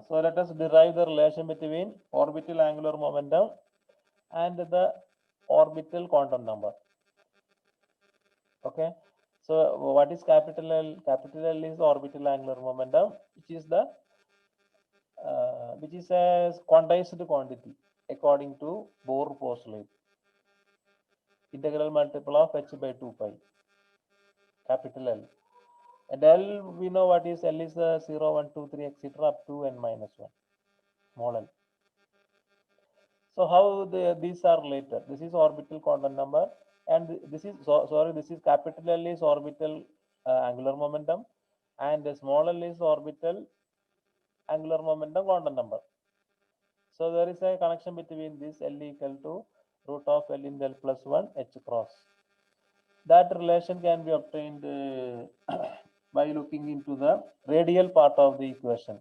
So let us derive the relation between orbital angular momentum and the orbital quantum number. Okay. So what is capital L? Capital L is orbital angular momentum, which is a quantized quantity according to Bohr postulate. Integral multiple of h by 2 pi. Capital L. And L, we know what is L is 0, 1, 2, 3, etc. up to n minus 1. Small l. So how these are related? This is orbital quantum number, and this is this is capital L is orbital angular momentum, and the small l is orbital angular momentum quantum number. So there is a connection between this L equal to root of L in L plus 1 h cross. That relation can be obtained by looking into the radial part of the equation.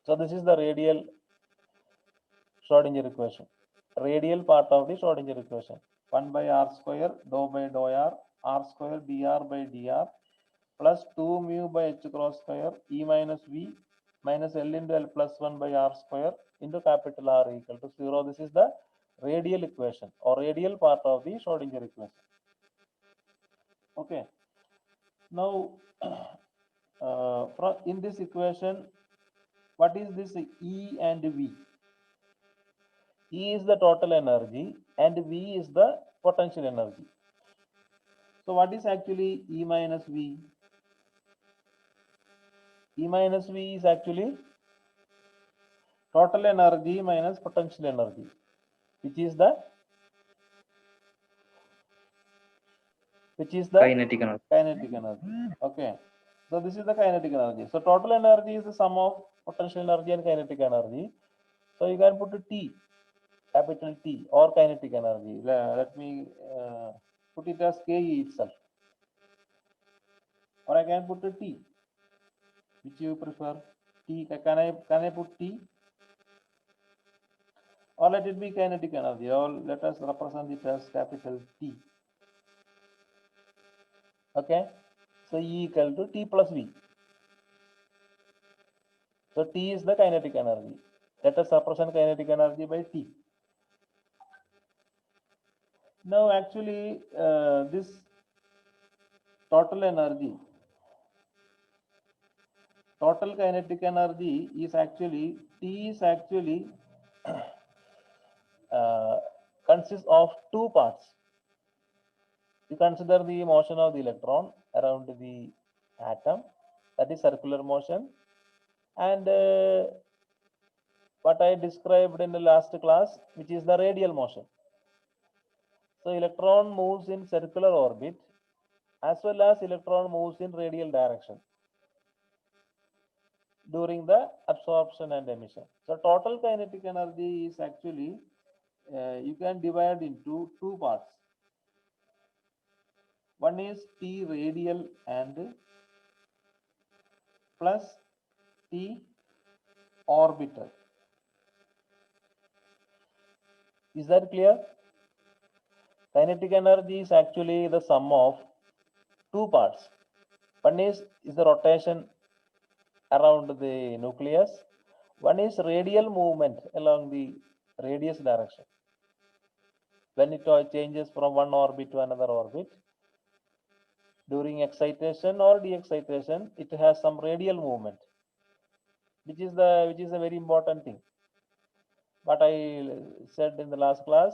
So this is the radial Schrodinger equation. Radial part of the Schrodinger equation. 1 by r square dou by dou r square dr by dr plus 2 mu by h cross square e minus v minus L into L plus 1 by r square into capital R equal to 0. This is the radial equation or radial part of the Schrodinger equation. Okay. Now, in this equation, what is this E and V? E is the total energy and V is the potential energy. So what is actually E minus V? E minus V is actually total energy minus potential energy, which is the Kinetic energy. kinetic energy. Okay. So this is the kinetic energy. So total energy is the sum of potential energy and kinetic energy. So you can put a T, capital T, or kinetic energy. Let me put it as Ke itself. Or I can put a T. Which you prefer? T. Can I put T? Or let it be kinetic energy. Or let us represent it as capital T. Okay. So E equal to T plus V. So T is the kinetic energy. Let us represent kinetic energy by T. Now actually this total energy, total kinetic energy is actually, T is actually consists of two parts. You consider the motion of the electron around the atom, that is circular motion, and what I described in the last class, which is the radial motion. So electron moves in circular orbit as well as electron moves in radial direction during the absorption and emission. So total kinetic energy is actually, you can divide into two parts. One is T radial and plus T orbital. Is that clear? Kinetic energy is actually the sum of two parts. One is the rotation around the nucleus. One is radial movement along the radius direction. When it changes from one orbit to another orbit, during excitation or de-excitation, it has some radial movement, which is a very important thing. What I said in the last class,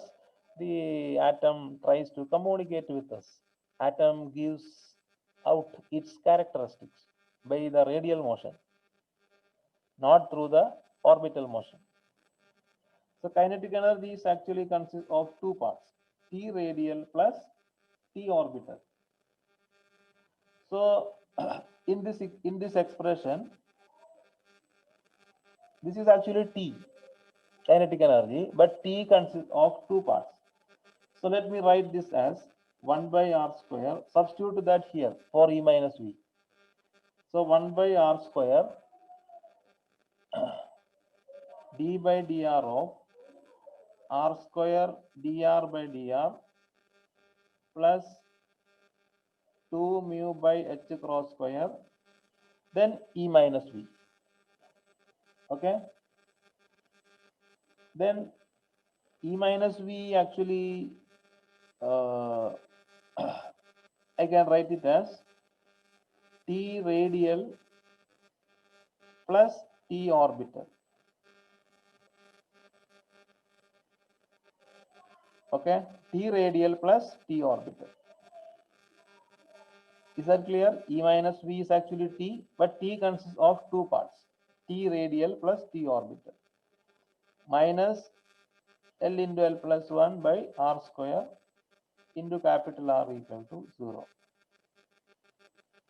the atom tries to communicate with us. Atom gives out its characteristics by the radial motion, not through the orbital motion. So kinetic energy is actually consists of two parts, T radial plus T orbital. So in this expression, this is actually T, kinetic energy, but T consists of two parts. So let me write this as 1 by r square. Substitute that here for E minus V. So 1 by r square d by dr of r square dr by dr plus 2 mu by h cross square, then E minus V. Okay. Then E minus V actually I can write it as T radial plus T orbital. Okay, T radial plus T orbital. Is that clear? E minus V is actually T, but T consists of two parts, T radial plus T orbital, minus L into L plus 1 by R square into capital R equal to 0.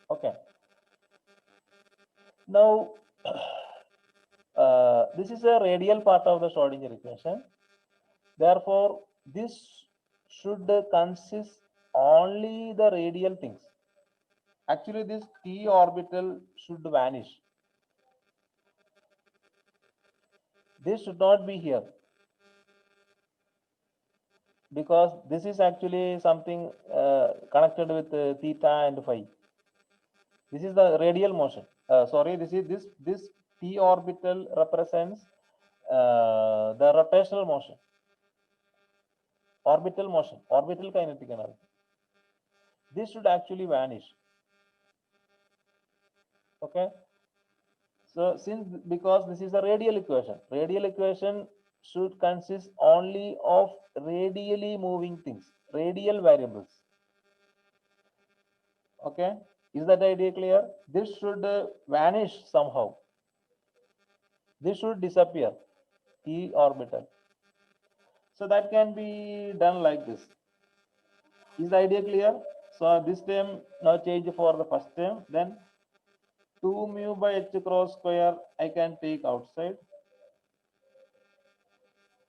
Okay. Now, this is a radial part of the Schrodinger equation. Therefore, this should consist only the radial things. Actually, this T orbital should vanish. This should not be here, because this is actually something connected with theta and phi. This is the radial motion. Sorry, this T orbital represents the rotational motion, orbital kinetic energy. This should actually vanish. Okay. So because this is a radial equation should consist only of radially moving things, radial variables. Okay, is that idea clear? This should vanish somehow. This should disappear, T orbital. So that can be done like this. Is the idea clear? So this term now change for the first term. Then 2 mu by h cross square I can take outside.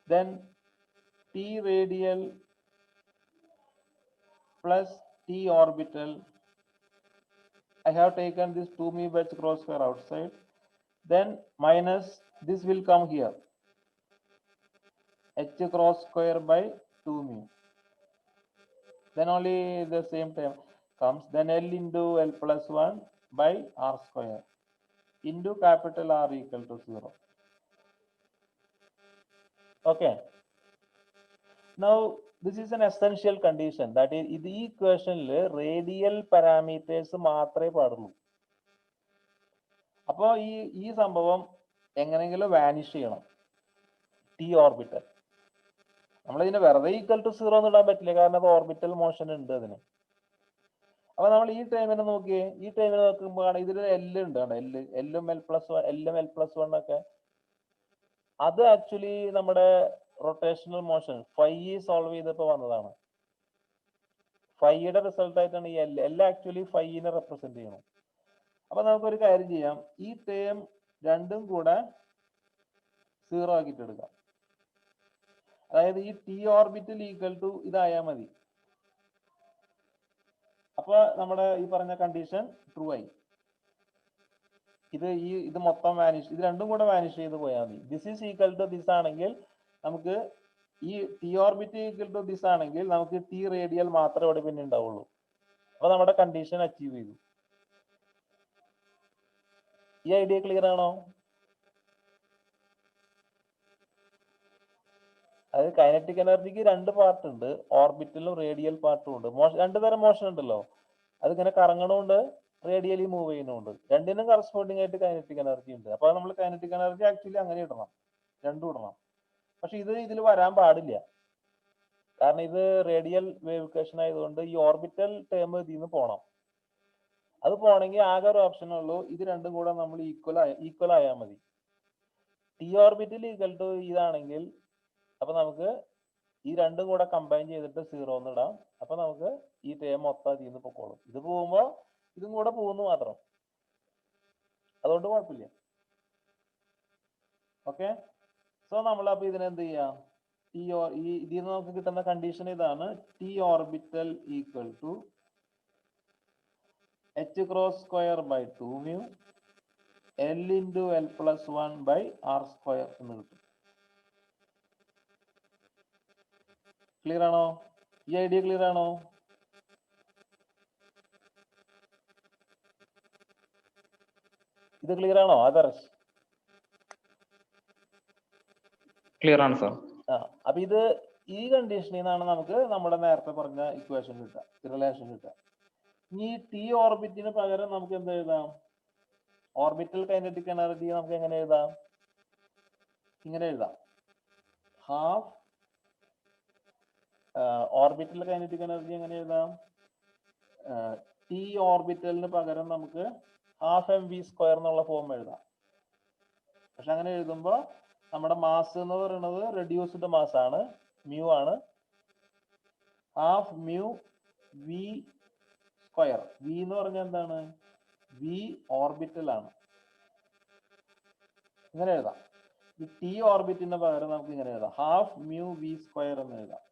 Then T radial plus T orbital. I have taken this 2 mu by h cross square outside. Then minus this will come here, h cross square by 2 mu. Then only the same term comes. Then L into L plus 1 by R square into capital R equal to 0. Okay. Now this is an essential condition, that is the equation radial parameters മാത്രമേ പാടുള്ളൂ. അപ്പോൾ ഈ സംഭവം എങ്ങനെയെങ്കിലും vanish ചെയ്യണം, T orbital. നമ്മളിതിനെ വെറുതെ equal to 0 എന്ന് ഇടാൻ പറ്റില്ല, കാരണം അത് ഓർബിറ്റൽ മോഷൻ ഉണ്ട് അതിന്. അപ്പൊ നമ്മൾ ഈ ടൈമിനെ നോക്കിയേ, ഈ ടൈമിനെ നോക്കുമ്പോൾ ഇതിൽ എൽ ഉണ്ട്, എല്ലും എൽ പ്ലസ് വൺ ഒക്കെ. അത് ആക്ച്വലി നമ്മുടെ റൊട്ടേഷണൽ മോഷൻ ഫൈ സോൾവ് ചെയ്തപ്പോൾ വന്നതാണ്. ഫൈയുടെ റിസൾട്ട് ആയിട്ടാണ് ഈ എൽ ആക്ച്വലി ഫൈനെ റെപ്രസെന്റ് ചെയ്യണം. അപ്പൊ നമുക്കൊരു കാര്യം ചെയ്യാം, ഈ ടേം രണ്ടും കൂടെ 0 ആക്കിയിട്ട് എടുക്കാം. അതായത് ഈ ടി ഓർബിറ്റൽ ഈക്വൽ ടു ഇതായാൽ മതി. അപ്പൊ നമ്മുടെ ഈ പറഞ്ഞ കണ്ടീഷൻ ട്രൂ ആയി. ഇത് മൊത്തം വാനിഷ്, ഇത് രണ്ടും കൂടെ വാനിഷ് ചെയ്ത് പോയാൽ മതി. This is equal to this ആണെങ്കിൽ നമുക്ക് ഈ T orbit equal to this ആണെങ്കിൽ നമുക്ക് ടി റേഡിയൽ മാത്രമേ ഇവിടെ പിന്നെ ഉണ്ടാവുള്ളൂ. അപ്പൊ നമ്മുടെ കണ്ടീഷൻ അച്ചീവ് ചെയ്തു. ഈ ഐഡിയ ക്ലിയർ ആണോ? അതായത് കൈനറ്റിക് എനർജിക്ക് രണ്ട് പാർട്ട് ഉണ്ട്, ഓർബിറ്റലും റേഡിയൽ പാർട്ടും ഉണ്ട്. രണ്ടു തരം മോഷൻ ഉണ്ടല്ലോ, അതിങ്ങനെ കറങ്ങണമുണ്ട്, റേഡിയലി മൂവ് ചെയ്യുന്നുണ്ട്. രണ്ടിനും കറസ്പോണ്ടിങ് ആയിട്ട് കൈനറ്റിക് എനർജി ഉണ്ട്. അപ്പൊ നമ്മൾ കൈനറ്റിക് എനർജി ആക്ച്വലി അങ്ങനെ ഇടണം, രണ്ടും ഇടണം. പക്ഷെ ഇതിൽ വരാൻ പാടില്ല, കാരണം ഇത് റേഡിയൽ വേവ് ഇക്വേഷൻ ആയതുകൊണ്ട് ഈ ഓർബിറ്റൽ ടേം ഇതിൽ നിന്ന് പോകണം. അത് പോകണമെങ്കിൽ ആകെ ഒരു ഓപ്ഷൻ ഉള്ളൂ, ഇത് രണ്ടും കൂടെ നമ്മൾ ഈക്വൽ ആയാൽ മതി. ടി ഓർബിറ്റൽ ഈക്വൽ ടു ഇതാണെങ്കിൽ അപ്പൊ നമുക്ക് ഈ രണ്ടും കൂടെ കമ്പൈൻ ചെയ്തിട്ട് 0 എന്ന് ഇടാം. അപ്പൊ നമുക്ക് ഈ ടേം മൊത്തം ഇതിൽ നിന്ന് പൊക്കോളും. ഇത് പോകുമ്പോ ഇതും കൂടെ പോകുന്നു മാത്രം, അതുകൊണ്ട് കുഴപ്പമില്ല. ഓക്കെ. സോ നമ്മൾ അപ്പൊ ഇതിനെന്ത് ചെയ്യാം, ഇതിൽ നിന്ന് നമുക്ക് കിട്ടുന്ന കണ്ടീഷൻ ഇതാണ്, T orbital equal to h cross square by 2 mu L into L plus 1 by R square എന്ന് കിട്ടും. ക്ലിയർ ആണോ? ഈ ഐഡിയ ക്ലിയർ ആണോ? ഇത് ക്ലിയർ ആണോ? അതർസ് ക്ലിയർ ആണ് സാർ. അപ്പൊ ഇത് ഈ കണ്ടീഷനിൽ നിന്നാണ് നമുക്ക് നമ്മുടെ നേരത്തെ പറഞ്ഞ ഇക്വേഷൻ കിട്ടുക, റിലേഷൻ കിട്ടുക. ഇനി ടി ഓർബിറ്റിന് പകരം നമുക്ക് എന്ത് എഴുതാം? ഓർബിറ്റൽ കൈനറ്റിക് എനർജി നമുക്ക് എങ്ങനെ എഴുതാം? ഇങ്ങനെ എഴുതാം. ഹാഫ് ഓർബിറ്റൽ കൈനറ്റിക് എനർജി എങ്ങനെ എഴുതാം? ടി ഓർബിറ്റലിന് പകരം നമുക്ക് ഹാഫ് എം വി സ്ക്വയർ എന്നുള്ള ഫോം എഴുതാം. പക്ഷെ അങ്ങനെ എഴുതുമ്പോൾ നമ്മുടെ മാസ് എന്ന് പറയുന്നത് റെഡ്യൂസ്ഡ് മാസ് ആണ്, മ്യൂ ആണ്. Half mu V square. V എന്ന് പറഞ്ഞാൽ എന്താണ്? വി ഓർബിറ്റൽ ആണ്. ഇങ്ങനെ എഴുതാം. ഈ ടി ഓർബിറ്റിന് പകരം നമുക്ക് ഇങ്ങനെ എഴുതാം, ഹാഫ് മ്യൂ വി സ്ക്വയർ എന്ന് എഴുതാം.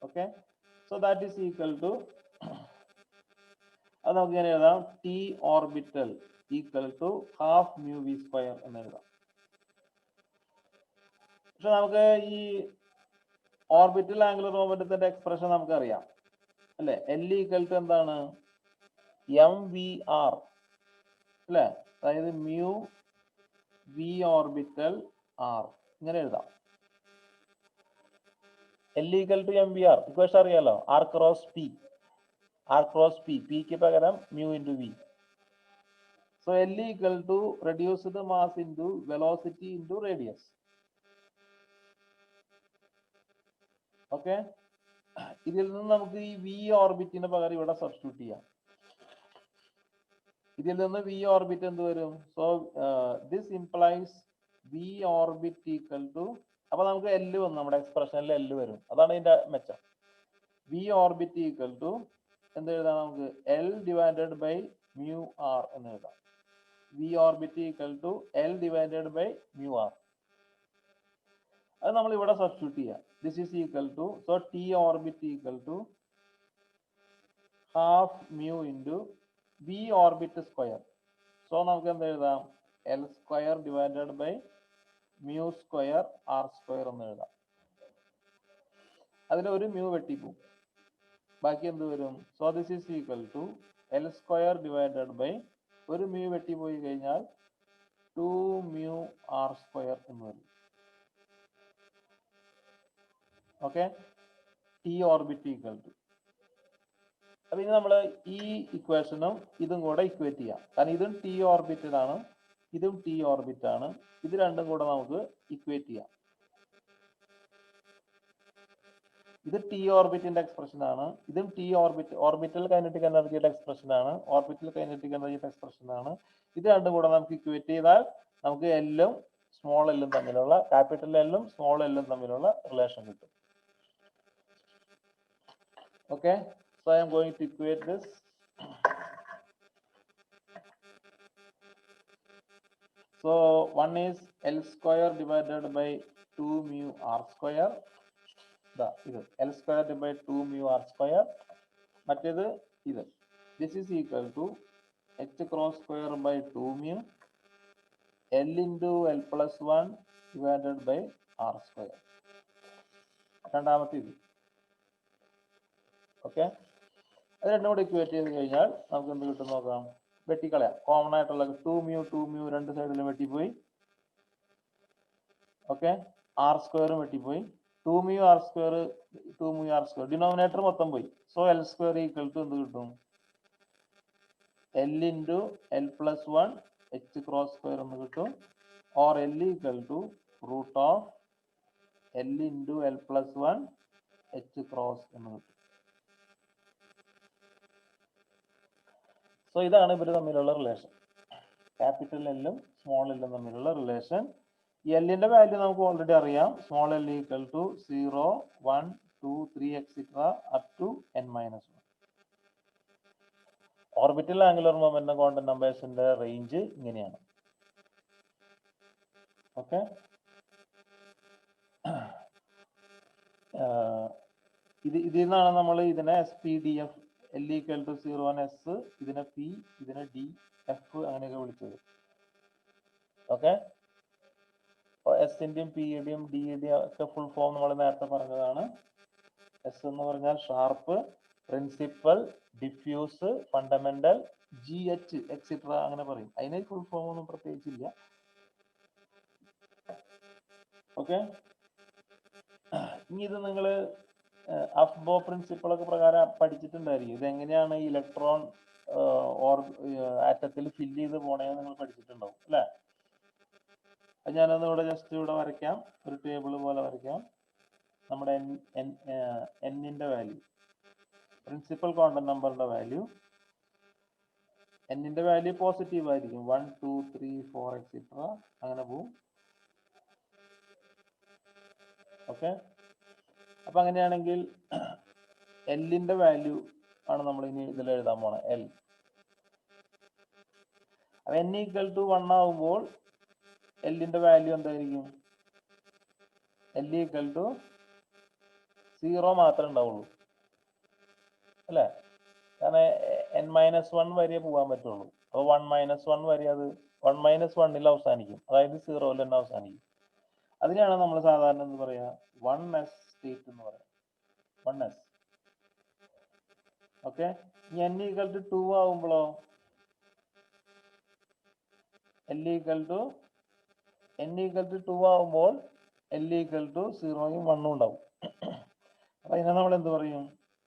Okay, so that is equal to, അത് നമുക്ക് ഇങ്ങനെ എഴുതാം, T orbital equal to half mu V square എന്ന് എഴുതാം. പക്ഷെ നമുക്ക് ഈ ഓർബിറ്റൽ ആംഗുലർ മൊമെന്റത്തിന്റെ എക്സ്പ്രഷൻ നമുക്കറിയാം അല്ലെ? എൽ ഈക്വൽ ടു എന്താണ്? എം വി ആർ അല്ലെ? അതായത് മ്യൂ വി ഓർബിറ്റൽ ആർ. ഇങ്ങനെ എഴുതാം. L equal to M V R equation അറിയാലോ, R cross P. R cross P, പിക്ക് പകരം mu into V. So L equal to reduced mass into velocity into radius. Okay, ഇതിൽ നിന്ന് നമുക്ക് ഈ V ഓർബിറ്റിന് പകരം ഇവിടെ സബ്സ്റ്റിറ്റ്യൂട്ട് ചെയ്യാം. ഇതിൽ നിന്ന് വി ഓർബിറ്റ് എന്ത് വരും? So this implies V orbit equal to, അപ്പൊ നമുക്ക് എൽ വന്നു, നമ്മുടെ എക്സ്പ്രഷനിൽ എൽ വരും. അതാണ് ഇതിന്റെ മെച്ചം. വി ഓർബിറ്റ് ഈക്വൽ ടു എന്ത് എഴുതാം? നമുക്ക് L divided by mu R എന്ന് എഴുതാം. V orbit equal to L divided by mu R. അത് നമ്മൾ ഇവിടെ സബ്സ്റ്റിറ്റ്യൂട്ട് ചെയ്യാം. This is equal to, so T orbit equal to half mu into V orbit square. So നമുക്ക് എന്ത് എഴുതാം? L square divided by mu square R square എന്ന് എഴുതാം. അതിൽ ഒരു മ്യൂ വെട്ടിപ്പോവും, ബാക്കി എന്ത് വരും? So this is equal to L square divided by, ഒരു മ്യൂ വെട്ടിപ്പോയി കഴിഞ്ഞാൽ 2 മ്യൂ ആർ സ്ക്വയർ എന്ന് വരും. Okay, T orbit equal to. അപ്പൊ ഇനി നമ്മൾ ഈ ഇക്വേഷനും ഇതും കൂടെ ഇക്വേറ്റ് ചെയ്യാം. കാരണം ഇതും ടി ഓർബിറ്റിലാണ്, ഇതും ടി ഓർബിറ്റ് ആണ്. ഇത് രണ്ടും കൂടെ നമുക്ക് ഇക്വേറ്റ് ചെയ്യാം. ഇത് ടി ഓർബിറ്റിന്റെ എക്സ്പ്രഷൻ ആണ്, ഇതും ടി ഓർബിറ്റ്, ഓർബിറ്റൽ കൈനറ്റിക് എനർജിയുടെ എക്സ്പ്രഷൻ ആണ്, ഓർബിറ്റൽ കൈനറ്റിക് എനർജിയുടെ എക്സ്പ്രഷൻ ആണ്. ഇത് രണ്ടും കൂടെ നമുക്ക് ഇക്വേറ്റ് ചെയ്താൽ നമുക്ക് എല്ലും സ്മോൾ എല്ലും തമ്മിലുള്ള, ക്യാപിറ്റൽ എല്ലും സ്മോൾ എല്ലും തമ്മിലുള്ള റിലേഷൻ കിട്ടും. Okay, so I am going to equate this. So one is L square divided by 2 mu r square. ഇത് L square divided by 2 mu r square. മറ്റേത് ഇത്. This is equal to h cross square by 2 mu L into L plus 1 divided by r square. രണ്ടാമത്തെ ഇത്. Okay, അത് രണ്ടും കൂടെ equate ചെയ്ത് കഴിഞ്ഞാൽ നമുക്ക് എന്ത് കിട്ടും നോക്കാം. വെട്ടിക്കളയാം. കോമൺ ആയിട്ടുള്ള 2 മ്യൂ രണ്ട് സൈഡിലും വെട്ടിപ്പോയി. ഓക്കെ, ആർ സ്ക്വയറും വെട്ടിപ്പോയി. 2 മ്യൂ ആർ സ്ക്വയർ ഡിനോമിനേറ്റർ മൊത്തം പോയി. So L square equal to എന്ത് കിട്ടും? L into L plus 1 H cross square എന്ന് കിട്ടും. Or L equal to root of L into L plus 1 H cross എന്ന് കിട്ടും. സോ ഇതാണ് ഇവർ തമ്മിലുള്ള റിലേഷൻ, ക്യാപിറ്റൽ എല്ലും സ്മോൾ എല്ലും തമ്മിലുള്ള റിലേഷൻ. എല്ലിന്റെ വാല്യൂ നമുക്ക് ഓൾറെഡി അറിയാം. Small L equal to 0, 1, 2, 3 etcetera up to n-1. Orbital angular momentum quantum നമ്പേഴ്സിന്റെ റേഞ്ച് ഇങ്ങനെയാണ്. ഓക്കെ, ഇതിൽ നിന്നാണ് നമ്മൾ ഇതിനെ SPDF, L equal to 0 S, ഇതിനെ P, ഇതിനെ D, F അങ്ങനെയൊക്കെ വിളിച്ചത്. ഓക്കെ, എസിന്റെയും പിയുടെയും ഡിയുടെയും ഒക്കെ ഫുൾ ഫോം നമ്മൾ നേരത്തെ പറഞ്ഞതാണ്. എസ് എന്ന് പറഞ്ഞാൽ sharp, principal, diffuse, fundamental, GH etcetera അങ്ങനെ പറയും. അതിന് ഫുൾ ഫോം ഒന്നും പ്രത്യേകിച്ചില്ല. ഓക്കെ. ഇനി ഇത് നിങ്ങൾ അഫ്ബോ പ്രിൻസിപ്പിൾ ഒക്കെ പ്രകാരം പഠിച്ചിട്ടുണ്ടായിരിക്കും. ഇതെങ്ങനെയാണ് ഇലക്ട്രോൺ ആറ്റത്തിൽ ഫില്ല് ചെയ്ത് പോണേന്ന് നിങ്ങൾ പഠിച്ചിട്ടുണ്ടാവും അല്ലേ? ഞാനൊന്ന് ഇവിടെ ജസ്റ്റ് ഇവിടെ വരയ്ക്കാം, ഒരു ടേബിൾ പോലെ വരയ്ക്കാം. നമ്മുടെ എന്നിന്റെ വാല്യൂ, പ്രിൻസിപ്പൽ ക്വാണ്ടം നമ്പറിന്റെ വാല്യൂ, എന്നിന്റെ വാല്യൂ പോസിറ്റീവ് ആയിരിക്കും. 1 2 3 4 എക്സെട്ര അങ്ങനെ പോവും. ഓക്കെ. അപ്പൊ അങ്ങനെയാണെങ്കിൽ എല്ലിന്റെ വാല്യൂ ആണ് നമ്മൾ ഇനി ഇതിൽ എഴുതാൻ പോണേ, എൽ. അപ്പൊ n ഈക്വൽ ടു 1 ആവുമ്പോൾ എല്ലിന്റെ വാല്യൂ എന്തായിരിക്കും? എൽ ഈക്വൽ ടു 0 മാത്രമേ ഉണ്ടാവുള്ളൂ അല്ലേ? കാരണം n-1 വരെ പോകാൻ പറ്റുള്ളൂ. അപ്പോൾ 1 - 1 വരെ അത് 1 - 1 അവസാനിക്കും, അതായത് 0 തന്നെ അവസാനിക്കും. അതിനെയാണ് നമ്മൾ സാധാരണ എന്ന് പറയാ 1s സ്റ്റേറ്റ് എന്ന് പറയാം, 1s. Okay. n equal to 2 ആവുമ്പോഴോ n ഈക്വൽ ടു 2 ആവുമ്പോൾ l ഈക്വൽ ടു 0 ഉം 1 ഉം ഉണ്ടാവും. അപ്പൊ അതിനെ നമ്മൾ എന്ത് പറയും?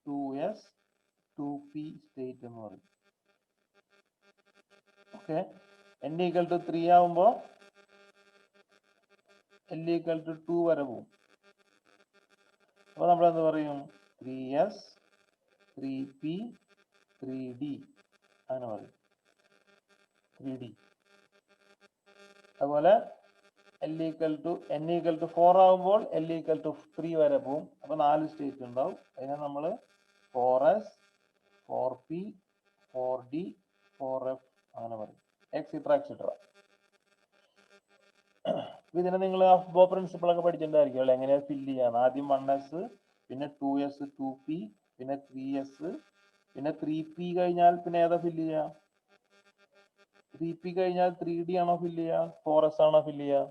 2s 2p സ്റ്റേറ്റ് എന്ന് പറയും. ഓക്കെ. n ഈക്വൽ ടു 3 ആവുമ്പോൾ l ഈക്വൽ ടു 2 വരെ പോകും. അപ്പൊ നമ്മൾ എന്ത് പറയും? 3s 3p 3d അങ്ങനെ പറയും, 3d. അതുപോലെ n ഈക്വൽ ടു 4 ആവുമ്പോൾ l ഈക്വൽ ടു 3 വരെ പോകും. അപ്പൊ 4 സ്റ്റേറ്റ് ഉണ്ടാവും. അതിനെ നമ്മൾ 4s 4p 4d 4f അങ്ങനെ പറയും, എക്സെട്ര എക്സെട്ര. ഇതിനെ നിങ്ങൾ അഫ്ബോ പ്രിൻസിപ്പിൾ ഒക്കെ പഠിച്ചിട്ടുണ്ടായിരിക്കും അല്ലെ, എങ്ങനെയാ ഫില്ല് ചെയ്യാന്ന്. ആദ്യം 1s, പിന്നെ 2s 2p, പിന്നെ 3s, പിന്നെ 3p കഴിഞ്ഞാൽ പിന്നെ ഏതാ ഫില്ല് ചെയ്യാ? 3p കഴിഞ്ഞാൽ 3d ആണോ ഫില്ല് ചെയ്യാ, 4s ആണോ ഫില്ല് ചെയ്യാ?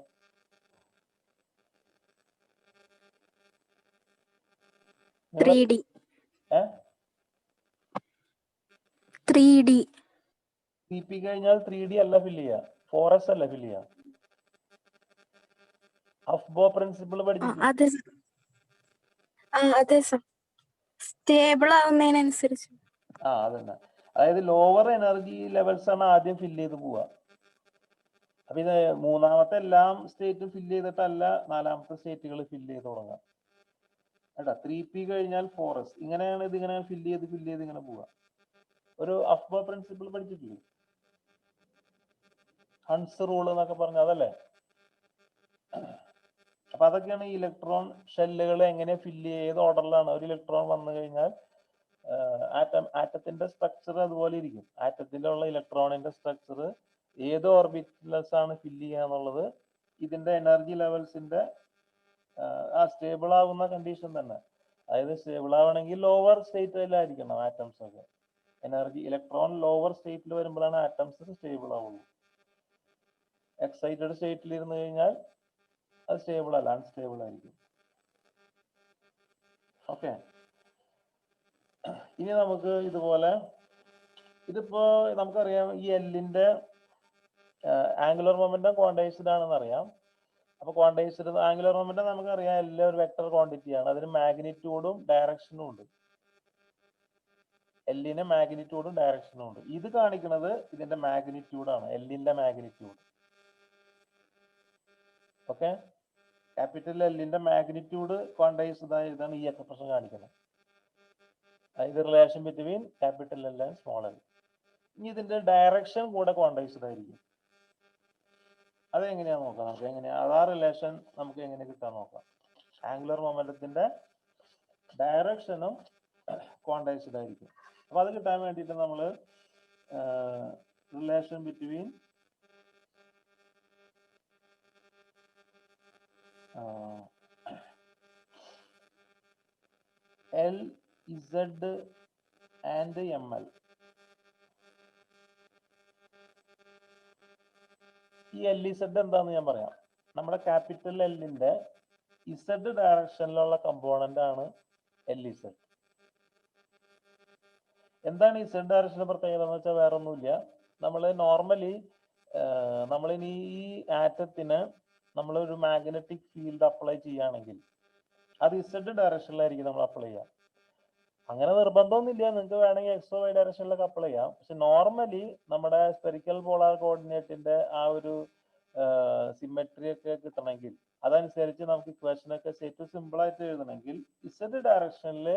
3D. 3D. 3p കഴിഞ്ഞാൽ 3d അല്ല ഫില്ല് ചെയ്യാ, 4s അല്ല ഫില്ല് ചെയ്യാ. അഫ്ബോ പ്രിൻസിപ്പിൾ പഠിച്ചിട്ടില്ലേ? അതെ സർ, സ്റ്റേബിൾ ആവുന്നതിനനുസരിച്ച്. അതന്നെ. അതായത് ലോവർ എനർജി ലെവൽസ് ആണ് ആദ്യം ഫില്ല് ചെയ്ത് പോവുക. അപ്പൊ ഇത് മൂന്നാമത്തെ എല്ലാം സ്റ്റേറ്റും ഫില്ല് ചെയ്തിട്ടല്ല നാലാമത്തെ സ്റ്റേറ്റുകൾ ഫില്ല് ചെയ്ത് തുടങ്ങാം കേട്ടോ. 3p കഴിഞ്ഞാൽ 4s, ഇങ്ങനെയാണ് ഇതിങ്ങനെ ഫില്ല് ചെയ്ത് ഇങ്ങനെ പോവുക. ഒരു അഫ്ബോ പ്രിൻസിപ്പിൾ പഠിച്ചിട്ടില്ലേ? ഹൺസ് റൂൾ എന്നൊക്കെ പറഞ്ഞ അതല്ലേ? അപ്പൊ അതൊക്കെയാണ് ഈ ഇലക്ട്രോൺ ഷെല്ലുകൾ എങ്ങനെ ഫില്ല് ചെയ്ത് ഓർഡറിലാണ്. ഒരു ഇലക്ട്രോൺ വന്നു കഴിഞ്ഞാൽ ആറ്റത്തിന്റെ സ്ട്രക്ചർ അതുപോലെ ഇരിക്കും. ആറ്റത്തിന്റെ ഉള്ള ഇലക്ട്രോണിന്റെ സ്ട്രക്ചർ ഏത് ഓർബിറ്റൽസ് ആണ് ഫില്ല് ചെയ്യുക എന്നുള്ളത് ഇതിന്റെ എനർജി ലെവൽസിന്റെ സ്റ്റേബിൾ ആവുന്ന കണ്ടീഷൻ തന്നെ. അതായത് സ്റ്റേബിൾ ആവണമെങ്കിൽ ലോവർ സ്റ്റേറ്റിലായിരിക്കണം ആറ്റംസ് ഒക്കെ. എനർജി ഇലക്ട്രോൺ ലോവർ സ്റ്റേറ്റിൽ വരുമ്പോഴാണ് ആറ്റംസ് സ്റ്റേബിൾ ആവുള്ളൂ. എക്സൈറ്റഡ് സ്റ്റേറ്റിൽ ഇരുന്ന് കഴിഞ്ഞാൽ അത് സ്റ്റേബിൾ അല്ല, അൺസ്റ്റേബിൾ ആയിരിക്കും. ഓക്കെ. ഇനി നമുക്ക് ഇതുപോലെ, ഇതിപ്പോ നമുക്കറിയാം ഈ എല്ലിന്റെ ആംഗുലർ മൊമെന്റം ക്വാണ്ടൈസ്ഡ് ആണെന്ന് അറിയാം. അപ്പൊ ക്വാണ്ടൈസ്ഡ് ആംഗുലർ മൊമെന്റം നമുക്കറിയാം എല്ലാം ഒരു വെക്ടർ ക്വാണ്ടിറ്റി ആണ്. അതിന് മാഗ്നിറ്റ്യൂഡും ഡയറക്ഷനും ഉണ്ട്. എല്ലിന് മാഗ്നിറ്റ്യൂഡും ഡയറക്ഷനും ഉണ്ട്. ഇത് കാണിക്കുന്നത് ഇതിന്റെ മാഗ്നിറ്റ്യൂഡ് ആണ്, എല്ലിന്റെ മാഗ്നിറ്റ്യൂഡ്. ഓക്കെ. ക്യാപിറ്റൽ എല്ലിന്റെ മാഗ്നിറ്റ്യൂഡ് ക്വാണ്ടൈസ്ഡ് ആയതാണ് ഈ എക്സ്പ്രഷൻ കാണിക്കുന്നത്. അതായത് relation between capital L and small L. ഇനി ഇതിന്റെ ഡയറക്ഷൻ കൂടെ ക്വാണ്ടൈസ്ഡ് ആയിരിക്കും. അതെങ്ങനെയാ നോക്കാം നമുക്ക്. എങ്ങനെയാ ആ റിലേഷൻ നമുക്ക് എങ്ങനെ കിട്ടാൻ നോക്കാം. ആംഗുലർ മൊമെന്റത്തിന്റെ ഡയറക്ഷനും ക്വാണ്ടൈസ്ഡ് ആയിരിക്കും. അപ്പൊ അത് കിട്ടാൻ വേണ്ടിയിട്ട് നമ്മൾ relation between L Z and M L. ഈ എൽ ഇസഡ് എന്താന്ന് ഞാൻ പറയാം. നമ്മുടെ ക്യാപിറ്റൽ എല്ലിന്റെ ഇസഡ് ഡയറക്ഷനിലുള്ള കമ്പോണന്റ് ആണ് എൽ ഇസഡ്. എന്താണ് ഇസഡ് ഡയറക്ഷന്റെ പ്രത്യേകത എന്ന് വെച്ചാൽ വേറെ ഒന്നുമില്ല. നമ്മൾ നോർമലി നമ്മളിനി ഈ ആറ്റത്തിന് നമ്മൾ ഒരു മാഗ്നറ്റിക് ഫീൽഡ് അപ്ലൈ ചെയ്യുകയാണെങ്കിൽ അത് ഇസഡ് ഡയറക്ഷനിലായിരിക്കും നമ്മൾ അപ്ലൈ ചെയ്യുക. അങ്ങനെ നിർബന്ധമൊന്നുമില്ല, നിങ്ങൾക്ക് വേണമെങ്കിൽ എക്സോ വൈ ഡയറക്ഷനിലൊക്കെ അപ്ലൈ ചെയ്യാം. പക്ഷെ നോർമലി നമ്മുടെ സ്പെറിക്കൽ പോളാർ കോർഡിനേറ്റിന്റെ ആ ഒരു സിമെട്രി ഒക്കെ കിട്ടണമെങ്കിൽ, അതനുസരിച്ച് നമുക്ക് ഇക്വേഷൻ ഒക്കെ ഏറ്റവും സിമ്പിൾ ആയിട്ട് എഴുതണമെങ്കിൽ ഇസഡ് ഡയറക്ഷനിൽ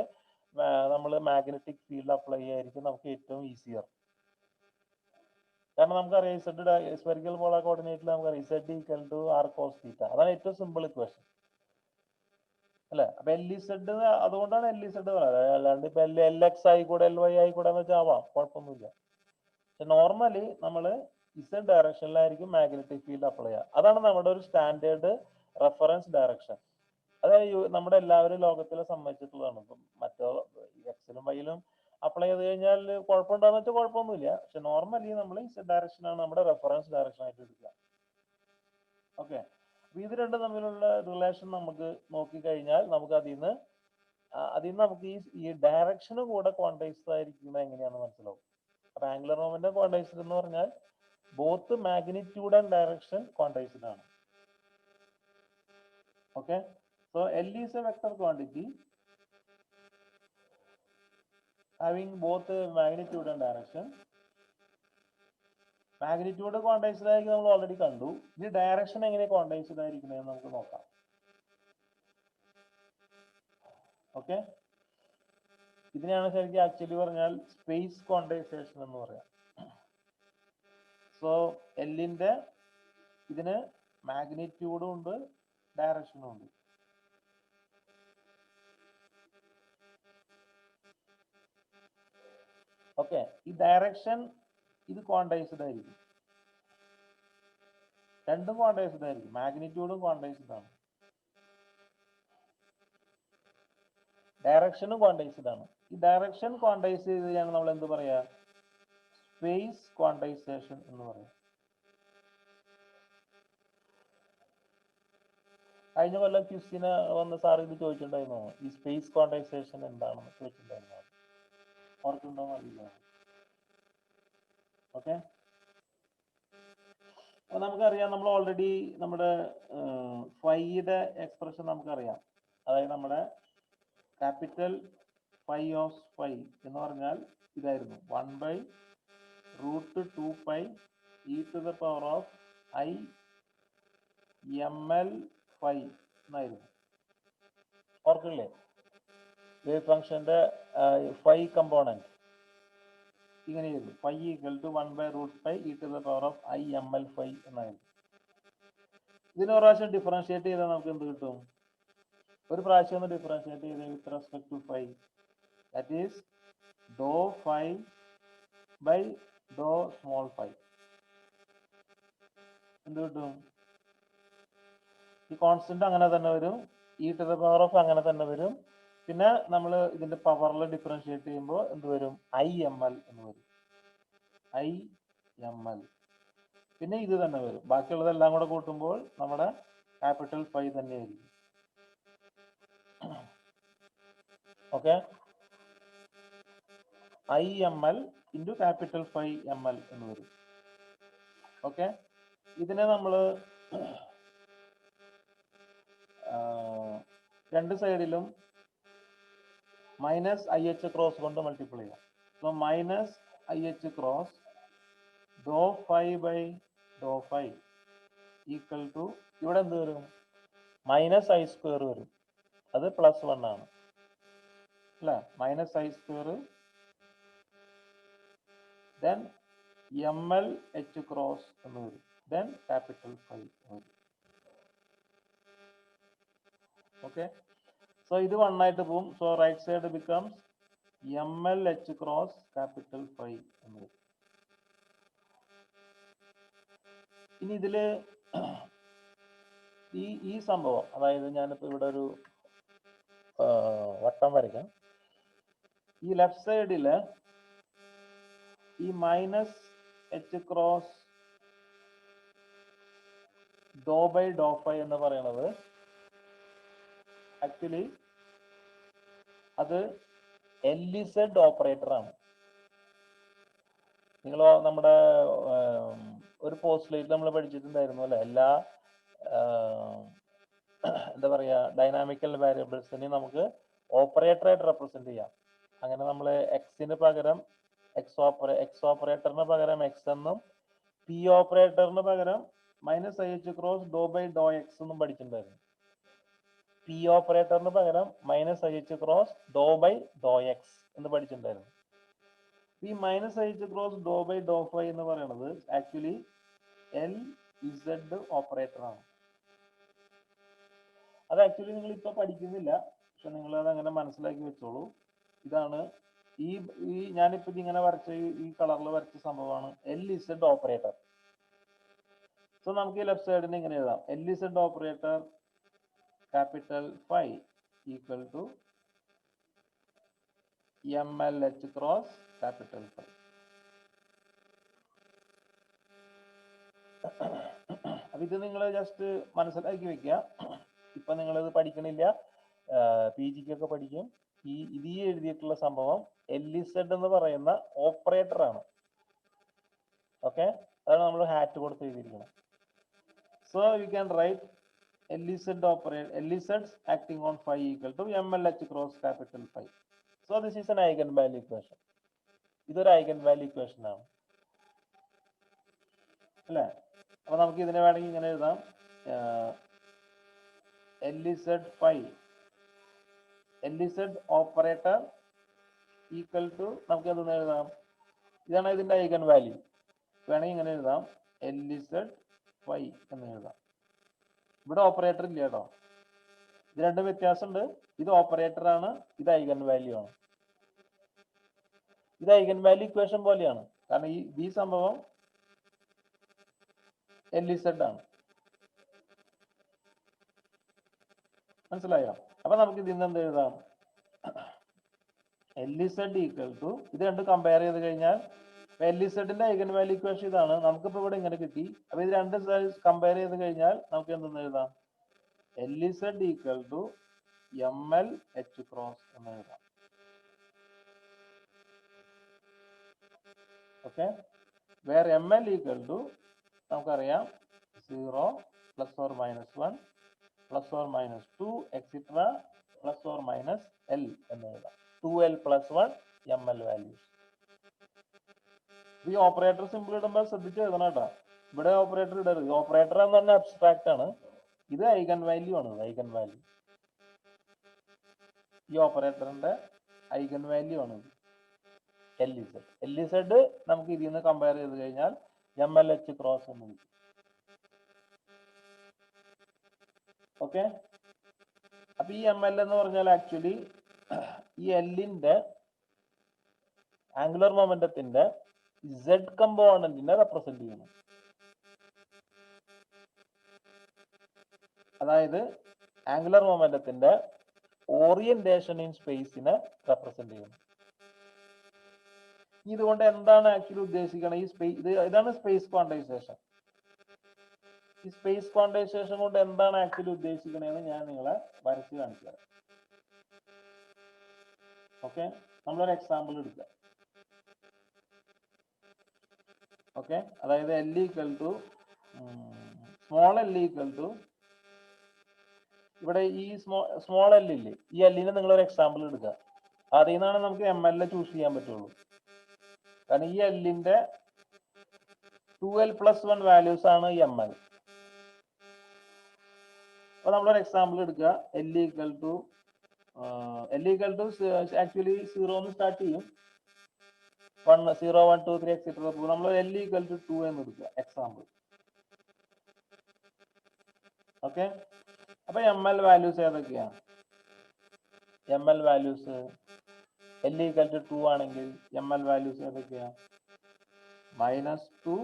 നമ്മൾ മാഗ്നറ്റിക് ഫീൽഡ് അപ്ലൈ ചെയ്യായിരിക്കും നമുക്ക് ഏറ്റവും ഈസിയർ. കാരണം നമുക്കറിയാം ഇസഡ് സ്പെറിക്കൽ പോളാർ കോർഡിനേറ്റിൽ നമുക്കറിയാം Z equal to R cos theta. അതാണ് ഏറ്റവും സിമ്പിൾ ഇക്വേഷൻ അല്ലെ. അപ്പൊ എൽ ഇസഡ്, അതുകൊണ്ടാണ് എൽ ഇസഡ് പറയുന്നത്. അല്ലാണ്ട് ഇപ്പൊ എൽ എക്സ് ആയിക്കൂടെ എൽ വൈ ആയിക്കൂടെ എന്ന് വെച്ചാൽ ആവാം, കുഴപ്പമൊന്നുമില്ല. പക്ഷെ നോർമലി നമ്മൾ ഇസഡ് ഡയറക്ഷനിലായിരിക്കും മാഗ്നറ്റിക് ഫീൽഡ് അപ്ലൈ ചെയ്യുക. അതാണ് നമ്മുടെ ഒരു സ്റ്റാൻഡേർഡ് റെഫറൻസ് ഡയറക്ഷൻ. അതായത് നമ്മുടെ എല്ലാവരും ലോകത്തിലെ സമ്മതിച്ചിട്ടുള്ളതാണ്. ഇപ്പം മറ്റോ എക്സിലും വൈയിലും അപ്ലൈ ചെയ്ത് കഴിഞ്ഞാൽ കുഴപ്പമുണ്ടാന്ന് വെച്ചാൽ കുഴപ്പമൊന്നുമില്ല. പക്ഷെ നോർമലി നമ്മൾ ഇസഡ് ഡയറക്ഷൻ ആണ് നമ്മുടെ റെഫറൻസ് ഡയറക്ഷൻ ആയിട്ട് എടുക്കുക. ഓക്കെ, അപ്പൊ ഇത് രണ്ടും തമ്മിലുള്ള റിലേഷൻ നമുക്ക് നോക്കിക്കഴിഞ്ഞാൽ നമുക്ക് അതിൽ നിന്ന് നമുക്ക് ഈ ഡയറക്ഷന് കൂടെ ക്വാണ്ടൈസ്ഡ് ആയിരിക്കുന്നത് എങ്ങനെയാണെന്ന് മനസ്സിലാവും. അപ്പൊ ആംഗുലർ മൊമെന്റം ക്വാണ്ടൈസ്ഡ് എന്ന് പറഞ്ഞാൽ both magnitude and direction quantised ആണ്. Okay, so L is a vector quantity having both magnitude and direction. Magnitude quantised ആയിരിക്കും നമ്മൾ ഓൾറെഡി കണ്ടു. ഇനി ഡയറക്ഷൻ എങ്ങനെ ക്വാണ്ടൈസ്ഡ് ആയിരിക്കുന്നത് നമുക്ക് നോക്കാം. ഓക്കെ, ഇതിനെയാണ് ശരിക്കും ആക്ച്വലി പറഞ്ഞാൽ സ്പേസ് ക്വാണ്ടൈസേഷൻ എന്ന് പറയാം. സോ എല്ലിന്റെ ഇതിന് മാഗ്നിറ്റ്യൂഡും ഉണ്ട് ഡയറക്ഷനും ഉണ്ട്. ഓക്കെ, ഈ ഡയറക്ഷൻ ഇത് ക്വാണ്ടൈസ്ഡ് ആയിരിക്കും, രണ്ടും ക്വാണ്ടൈസ്ഡ് ആയിരിക്കും, മാഗ്നിറ്റ്യൂഡും ക്വാണ്ടൈസ്ഡ് ആണ്, ഡയറക്ഷനും ക്വാണ്ടൈസ്ഡ് ആണ്. ഈ ഡയറക്ഷൻ ക്വാണ്ടൈസ് ചെയ്ത് കഴിഞ്ഞാൽ നമ്മൾ എന്ത് പറയാ, സ്പേസ് ക്വാണ്ടൈസേഷൻ എന്ന് പറയാം. കഴിഞ്ഞ കൊല്ലം ക്വസ്റ്റിന് വന്ന് സാർ ഇത് ചോദിച്ചിട്ടുണ്ടായിരുന്നോ, ഈ സ്പേസ് ക്വാണ്ടൈസേഷൻ എന്താണെന്ന് ചോദിച്ചിട്ടുണ്ടായിരുന്നോ? ഓർക്കുണ്ടോ അറിയില്ല. ഓക്കെ, അപ്പൊ നമുക്കറിയാം, നമ്മൾ ഓൾറെഡി നമ്മുടെ ഫൈയുടെ എക്സ്പ്രഷൻ നമുക്കറിയാം. അതായത് നമ്മുടെ ക്യാപിറ്റൽ ഫൈ ഓഫ് ഫൈ എന്ന് പറഞ്ഞാൽ ഇതായിരുന്നു 1/√2π e⁻⁴ i ml ഫൈ എന്നായിരുന്നു. ഓർക്കില്ലേ, വേവ് ഫംഗ്ഷന്റെ ഫൈ കമ്പോണന്റ് ഇങ്ങനെയായിരുന്നു, phi equal to 1/√π e⁻⁴ i ml phi എന്നായിരുന്നു. ഇതിന് ഒരു പ്രാവശ്യം ഡിഫറൻഷിയേറ്റ് ചെയ്താൽ നമുക്ക് എന്ത് കിട്ടും? ഒരു പ്രാവശ്യം ഒന്ന് ഡിഫറൻഷിയേറ്റ് ചെയ്ത് with respect to phi, that is doh phi by doh small phi. എന്ത് കിട്ടും? ഈ കോൺസ്റ്റന്റ് അങ്ങനെ തന്നെ വരും, e⁻⁴ അങ്ങനെ തന്നെ വരും. പിന്നെ നമ്മൾ ഇതിന്റെ പവറിൽ ഡിഫറൻഷിയേറ്റ് ചെയ്യുമ്പോൾ എന്ത് വരും? i ml എന്ന് വരും, i ml. പിന്നെ ഇത് തന്നെ വരും, ബാക്കിയുള്ളതെല്ലാം കൂടെ കൂട്ടുമ്പോൾ നമ്മുടെ ക്യാപിറ്റൽ ഫൈ തന്നെയായിരിക്കും. Okay, i ml into capital phi ml എന്ന് വരും. ഓക്കെ, ഇതിനെ നമ്മൾ രണ്ട് സൈഡിലും മൈനസ് ഐ എച്ച് ക്രോസ് കൊണ്ട് മൾട്ടിപ്ലൈ ചെയ്യാം. So minus I H cross doh phi by doh phi equal to, ഇവിടെ എന്ത് വരും? മൈനസ് ഐ സ്ക്വയർ വരും, അത് +1 ആണ് അല്ലെ. Minus I square then ml H cross എന്ന് വരും, ദെൻ ക്യാപിറ്റൽ ഫൈ വരും. ഓക്കെ, സോ ഇത് 1 ആയിട്ട് പോവും. So right side becomes ml H cross capital phi എന്ന് വരും. ഇനി ഇതില് ഈ സംഭവം, അതായത് ഞാനിപ്പോ ഇവിടെ ഒരു വട്ടം വരയ്ക്കാം. ഈ ലെഫ്റ്റ് സൈഡില് ഈ minus H cross doh by doh phi എന്ന് പറയുന്നത് ആക്ച്വലി അത് LZ ഓപ്പറേറ്റർ ആണ്. നിങ്ങൾ നമ്മുടെ ഒരു പോസ്റ്റ്ലേറ്റ് നമ്മൾ പഠിച്ചിട്ടുണ്ടായിരുന്നു അല്ലെ, എല്ലാ എന്താ പറയുക, ഡൈനാമിക്കൽ വേരിയബിൾസിനെ നമുക്ക് ഓപ്പറേറ്ററായിട്ട് റെപ്രസെന്റ് ചെയ്യാം. അങ്ങനെ നമ്മൾ എക്സിന് പകരം എക്സ് ഓപ്പറേറ്ററിന് പകരം എക്സ് എന്നും പി ഓപ്പറേറ്ററിന് പകരം minus I H cross doh by doh X എന്നും പഠിച്ചിട്ടുണ്ടായിരുന്നു. പി ഓപ്പറേറ്ററിന് പകരം minus I H cross doh by doh X എന്ന് പഠിച്ചിട്ടുണ്ടായിരുന്നു. ഈ minus I H cross doh by doh phi എന്ന് പറയുന്നത് ആക്ച്വലി എൽ ഇസഡ് ഓപ്പറേറ്റർ ആണ്. അത് ആക്ച്വലി നിങ്ങൾ ഇപ്പൊ പഠിക്കുന്നില്ല, പക്ഷെ നിങ്ങൾ അത് അങ്ങനെ മനസ്സിലാക്കി വെച്ചോളൂ. ഇതാണ് ഈ ഈ ഞാനിപ്പോ ഇങ്ങനെ വരച്ച ഈ കളറിൽ വരച്ച സംഭവമാണ് എൽ ഇസഡ് ഓപ്പറേറ്റർ. സോ നമുക്ക് ഈ ലെഫ്റ്റ് സൈഡിന് ഇങ്ങനെ എഴുതാം, L Z operator capital phi equal to MLH cross capital phi. അപ്പൊ ഇത് നിങ്ങൾ ജസ്റ്റ് മനസ്സിലാക്കി വെക്കുക. ഇപ്പൊ നിങ്ങൾ ഇത് പഠിക്കണില്ല, പി ജിക്കൊക്കെ പഠിക്കും. ഈ എഴുതിയിട്ടുള്ള സംഭവം എൽഇസഡ് എന്ന് പറയുന്ന ഓപ്പറേറ്റർ ആണ്. ഓക്കെ, അതാണ് നമ്മൾ ഹാറ്റ് കൊടുത്ത് എഴുതിയിരിക്കുന്നത്. So you can write LZ acting on phi equal to MLH cross capital phi. So this is an eigenvalue equation. ഇതൊരു eigenvalue equation ആണ് അല്ലേ? അപ്പൊ നമുക്ക് ഇതിനെ വേണമെങ്കിൽ ഇങ്ങനെ എഴുതാം, LZ ഓപ്പറേറ്റർ ഈക്വൽ ടു, നമുക്ക് എന്തെന്ന് എഴുതാം, ഇതാണ് ഇതിന്റെ ഐഗൻ വാല്യൂ. വേണമെങ്കിൽ ഇങ്ങനെ എഴുതാം, LZ phi എന്ന് എഴുതാം. ഇവിടെ ഓപ്പറേറ്റർ ഇല്ല കേട്ടോ, ഇത് രണ്ടും വ്യത്യാസമുണ്ട്. ഇത് ഓപ്പറേറ്റർ ആണ്, ഇത് ഐഗൻ വാല്യൂ ആണ്. ഇത് ഐഗൻ വാല്യൂ ഇക്വേഷൻ പോലെയാണ്, കാരണം ഈ സംഭവം LZ ആണ്. മനസ്സിലായോ? അപ്പൊ നമുക്ക് ഇതിൽ നിന്ന് എന്ത് എഴുതാം, LZ ഈക്വൽ ടു, ഇത് രണ്ടും കമ്പയർ ചെയ്ത് കഴിഞ്ഞാൽ LZന്റെ ഐഗൻ വാല്യൂ ഇക്വേഷൻ ഇതാണ്, നമുക്കിപ്പോ ഇവിടെ ഇങ്ങനെ കിട്ടി. അപ്പൊ ഇത് രണ്ട് കമ്പയർ ചെയ്ത് കഴിഞ്ഞാൽ നമുക്ക് എന്തെന്ന് എഴുതാം, LZ equal to MLH cross എന്ന് എഴുതാം. Okay, where ML equal to നമുക്കറിയാം 0 plus or minus 1 plus or minus 2 etcetera plus or minus L എന്ന് എഴുതാം. 2L plus 1 ML values. ഈ ഓപ്പറേറ്റർ സിമ്പിൾ ഇടുമ്പോൾ ശ്രദ്ധിച്ച് എഴുതണം കേട്ടോ. ഇവിടെ ഓപ്പറേറ്റർ ഇടരുത്. ഓപ്പറേറ്റർ എന്ന് പറഞ്ഞാൽ അബ്സ്ട്രാക്ട് ആണ്, ഇത് ഐഗൻ വാല്യൂ ആണ്. ഐഗൻ വാല്യൂ, ഈ ഓപ്പറേറ്ററിന്റെ ഐഗൻ വാല്യൂ ആണ് LZ. നമുക്ക് ഇതിൽ നിന്ന് കമ്പയർ ചെയ്ത് കഴിഞ്ഞാൽ MLH ക്രോസ് എന്ന് കിട്ടും. ഓക്കെ, അപ്പൊ ഈ ML എന്ന് പറഞ്ഞാൽ ആക്ച്വലി ഈ എല്ലിന്റെ ആംഗുലർ മൊമെന്റത്തിന്റെ Z കമ്പോണന്റിനെ റെപ്രസെന്റ് ചെയ്യുന്നു. അതായത് ആംഗുലർ മൊമെന്റത്തിന്റെ ഓറിയന്റേഷൻ ഇൻ സ്പേസിനെ റെപ്രസെന്റ് ചെയ്യുന്നു. ഇതുകൊണ്ട് എന്താണ് ആക്ച്വലി ഉദ്ദേശിക്കുന്നത്? ഇതാണ് സ്പേസ് ക്വാണ്ടൈസേഷൻ. ഈ സ്പേസ് ക്വാണ്ടൈസേഷൻ കൊണ്ട് എന്താണ് ആക്ച്വലി ഉദ്ദേശിക്കണേന്ന് ഞാൻ നിങ്ങളെ വരച്ച് കാണിച്ചു തരാം. ഓക്കെ, നമ്മളൊരു എക്സാമ്പിൾ എടുക്കുക. ഓക്കെ, അതായത് L equal to small L equal to, ഇവിടെ ഈ സ്മോൾ L ഇല്ലേ, ഈ Lന് നിങ്ങളൊരു എക്സാമ്പിൾ എടുക്കുക. അതിൽ നിന്നാണ് നമുക്ക് ML ചൂസ് ചെയ്യാൻ പറ്റുള്ളൂ. കാരണം ഈ Lന്റെ 2L പ്ലസ് 1 വാല്യൂസ് ആണ് ML. അപ്പൊ നമ്മളൊരു എക്സാമ്പിൾ എടുക്കുക. L equal to actually 0 start ചെയ്യും, 1 0 1 2 3 എക്സെട്ര. നമ്മൾ L ഈക്വൽ ടു 2 എന്ന് എടുക്കുക എക്സാമ്പിൾ. ഓക്കെ, അപ്പൊ ML വാല്യൂസ് ഏതൊക്കെയാണ്? ML values L equal to 2 ആണെങ്കിൽ ML വാല്യൂസ് ഏതൊക്കെയാണ്? -2,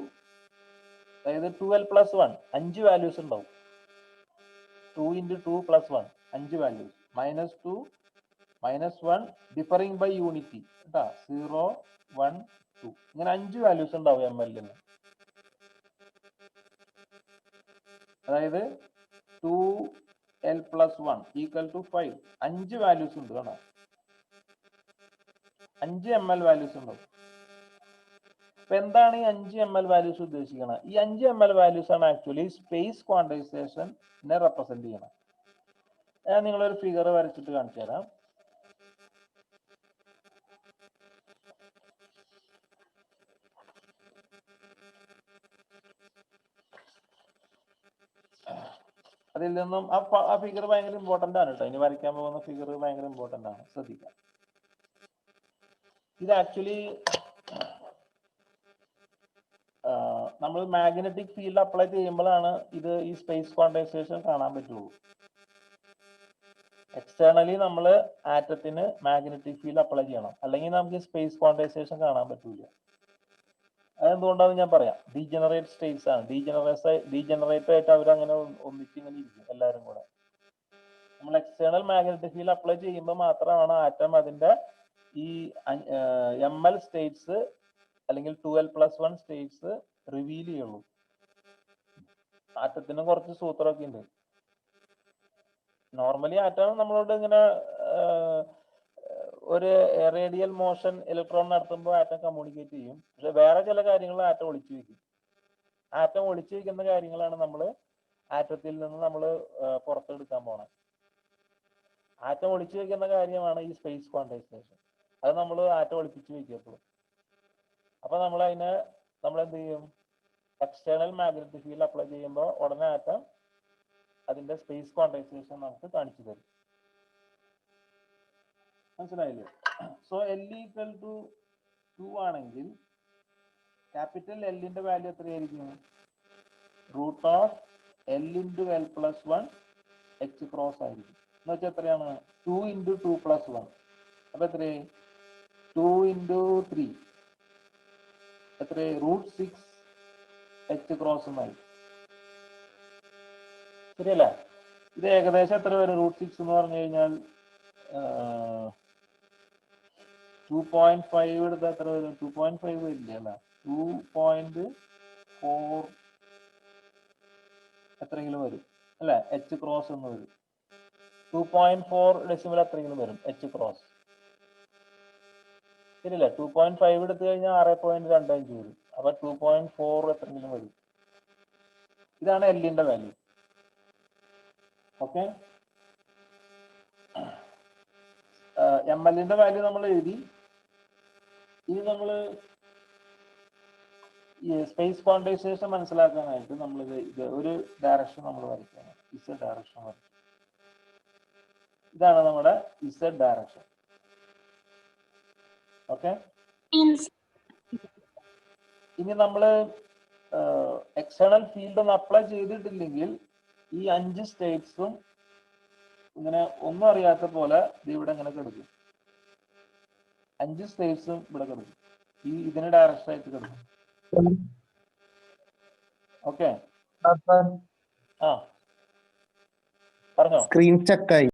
അതായത് 2L പ്ലസ് 1 5 വാല്യൂസ് ഉണ്ടാവും. 2 × 2 + 1 5 വാല്യൂസ്. -2 -1 ഡിഫറിംഗ് ബൈ യൂണിറ്റി കേട്ടാ, 0 1 2 ഇങ്ങനെ 5 വാല്യൂസ് ഉണ്ടാവും MLന്. അതായത് 2L plus 1 equal to 5 5 values ഉണ്ട് കേട്ടോ, 5 ML വാല്യൂസ് ഉണ്ടാവും. അപ്പൊ എന്താണ് ഈ 5 ml വാല്യൂസ് ഉദ്ദേശിക്കുന്നത്? ഈ 5 ml വാല്യൂസ് ആണ് ആക്ച്വലി സ്പേസ് ക്വാണ്ടൈസേഷനെ റെപ്രസെന്റ് ചെയ്യണം. ഞാൻ നിങ്ങളൊരു ഫിഗർ വരച്ചിട്ട് കാണിച്ചു തരാം. അതിൽ നിന്നും ആ ഫിഗർ ഭയങ്കര ഇമ്പോർട്ടന്റ് ആണ് കേട്ടോ. ഇനി വരയ്ക്കാൻ പോകുന്ന ഫിഗർ ഭയങ്കര ഇമ്പോർട്ടന്റ് ആണ്, ശ്രദ്ധിക്കാം. ഇത് ആക്ച്വലി നമ്മൾ മാഗ്നറ്റിക് ഫീൽഡ് അപ്ലൈ ചെയ്യുമ്പോഴാണ് ഇത് ഈ സ്പേസ് ക്വാണ്ടൈസേഷൻ കാണാൻ പറ്റുള്ളൂ. എക്സ്റ്റേണലി നമ്മൾ ആറ്റത്തിന് മാഗ്നറ്റിക് ഫീൽഡ് അപ്ലൈ ചെയ്യണം, അല്ലെങ്കിൽ നമുക്ക് സ്പേസ് ക്വാണ്ടൈസേഷൻ കാണാൻ പറ്റൂല. അതെന്തുകൊണ്ടാണെന്ന് ഞാൻ പറയാം. ഡീജനറേറ്റ് സ്റ്റേറ്റ്സ് ആണ്. ഡീജനറേറ്റ് ആയിട്ട് അവരങ്ങനെ ഒന്നിച്ചിങ്ങനെ ഇരിക്കും എല്ലാവരും കൂടെ. നമ്മൾ എക്സ്റ്റേണൽ മാഗ്നറ്റിക് ഫീൽഡ് അപ്ലൈ ചെയ്യുമ്പോൾ മാത്രമാണ് ആറ്റം അതിന്റെ ഈ ML സ്റ്റേറ്റ്സ് അല്ലെങ്കിൽ 2l+1 സ്റ്റേറ്റ്സ് റിവീൽ ചെയ്യുള്ളൂ. ആറ്റത്തിന് കുറച്ച് സൂത്രമൊക്കെ ഉണ്ട്. നോർമലി ആറ്റം നമ്മളോട് ഇങ്ങനെ ഒരു റേഡിയൽ മോഷൻ ഇലക്ട്രോൺ നടത്തുമ്പോൾ ആറ്റം കമ്മ്യൂണിക്കേറ്റ് ചെയ്യും. പക്ഷെ വേറെ ചില കാര്യങ്ങൾ ആറ്റം ഒളിച്ചു വെക്കും. ആറ്റം ഒളിച്ചു വെക്കുന്ന കാര്യങ്ങളാണ് നമ്മൾ ആറ്റത്തിൽ നിന്ന് നമ്മൾ പുറത്തെടുക്കാൻ പോണത്. ആറ്റം ഒളിച്ചു വെക്കുന്ന കാര്യമാണ് ഈ സ്പേസ് ക്വാണ്ടൈസേഷൻ. അത് നമ്മൾ ആറ്റം ഒളിപ്പിച്ച് വെക്കത്തുള്ളൂ. അപ്പൊ നമ്മൾ എന്ത് ചെയ്യും? എക്സ്റ്റേണൽ മാഗ്നറ്റിക് ഫീൽഡ് അപ്ലൈ ചെയ്യുമ്പോൾ ഉടനെ ആറ്റം അതിന്റെ സ്പേസ് ക്വാണ്ടൈസേഷൻ നമുക്ക് കാണിച്ചു തരും. മനസ്സിലായില്ലേ? സോ L=2 ആണെങ്കിൽ ക്യാപിറ്റൽ Lന്റെ വാല്യൂ എത്രയായിരിക്കും? √L×L+1 H ക്രോസ് ആയിരിക്കും. എന്ന് വെച്ചാൽ എത്രയാണ്? 2 × 2+1. അപ്പൊ എത്രയായി? 2 × 3 എത്രയായി? √6 H ക്രോസ് എന്നായി. ശരിയല്ലേ? ഇത് ഏകദേശം എത്ര വരും? √6 എന്ന് പറഞ്ഞു കഴിഞ്ഞാൽ 2.5 എടുത്താൽ എത്ര വരും? 2.5 വരില്ല അല്ല, 2.4 എത്രയെങ്കിലും വരും അല്ലെ? H ക്രോസ് എന്ന് വരും. 2.4 ഡെസിമൽ എത്രയെങ്കിലും വരും H ക്രോസ്. ശരിയല്ലേ? 2.5 എടുത്തു കഴിഞ്ഞാൽ 6.25 വരും. അപ്പൊ 2.4 എത്രയെങ്കിലും വരും. ഇതാണ് Lന്റെ വാല്യൂ. ഓക്കെ, MLന്റെ വാല്യൂ നമ്മൾ എഴുതി. ഇനി നമ്മൾ ഈ സ്പേസ് ക്വാണ്ടൈസേഷൻ മനസ്സിലാക്കാനായിട്ട് നമ്മൾ ഇത് ഒരു ഡയറക്ഷൻ നമ്മൾ വരയ്ക്കണം. Z ഡയറക്ഷൻ വരയ്ക്കും. ഇതാണ് നമ്മുടെ Z ഡയറക്ഷൻ. ഓക്കെ, ഇനി നമ്മൾ എക്സ്റ്റേണൽ ഫീൽഡ് ഒന്ന് അപ്ലൈ ചെയ്തിട്ടില്ലെങ്കിൽ ഈ 5 സ്റ്റേറ്റ്സും ഇങ്ങനെ ഒന്നും അറിയാത്ത പോലെ ഇവിടെ ഇങ്ങനെ കിടക്കും. 5 സ്റ്റേറ്റ്സും ഇവിടെ കിടക്കും. ഇതിന് ഡയറക്ഷൻ ആയിട്ട് കിടക്കും. ഓക്കെ, ആ പറഞ്ഞോ. സ്ക്രീൻ സ്റ്റക്കായി.